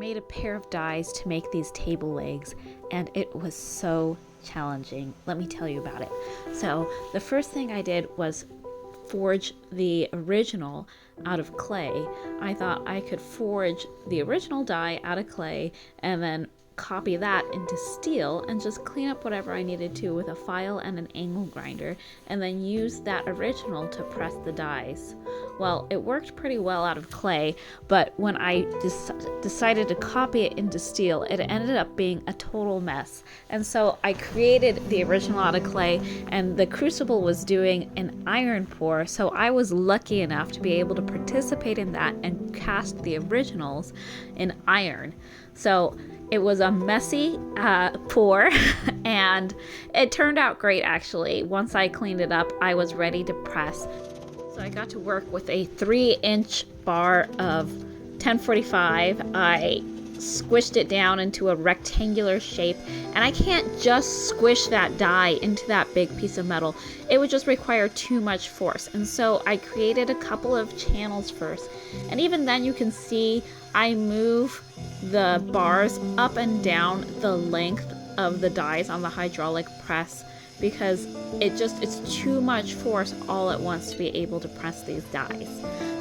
made a pair of dies to make these table legs, and it was so challenging. Let me tell you about it. So the first thing I did was forge the original out of clay. I thought I could forge the original die out of clay and then copy that into steel and just clean up whatever I needed to with a file and an angle grinder, and then use that original to press the dies. Well, it worked pretty well out of clay, but when I decided to copy it into steel, it ended up being a total mess. And so I created the original out of clay, and the Crucible was doing an iron pour, so I was lucky enough to be able to participate in that and cast the originals in iron. So it was a messy pour, and it turned out great actually. Once I cleaned it up, I was ready to press. So I got to work with a 3-inch bar of 1045. I squished it down into a rectangular shape, and I can't just squish that die into that big piece of metal. It would just require too much force. And so I created a couple of channels first, and even then you can see I move the bars up and down the length of the dies on the hydraulic press, because it's too much force all at once to be able to press these dies.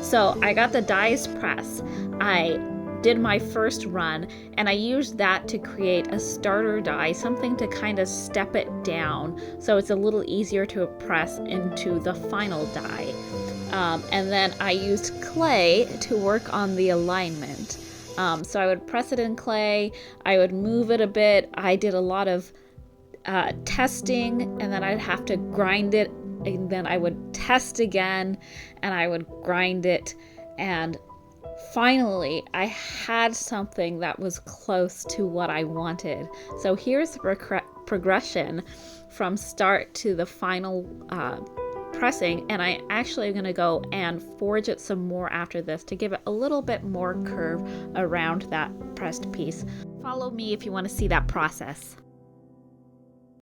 So I got the dies press. I did my first run, and I used that to create a starter die, something to kind of step it down so it's a little easier to press into the final die. And then I used clay to work on the alignment. So I would press it in clay, I would move it a bit, I did a lot of testing, and then I'd have to grind it, and then I would test again, and I would grind it, and finally I had something that was close to what I wanted. So here's the progression from start to the final pressing, and I actually am going to go and forge it some more after this to give it a little bit more curve around that pressed piece. Follow me if you want to see that process.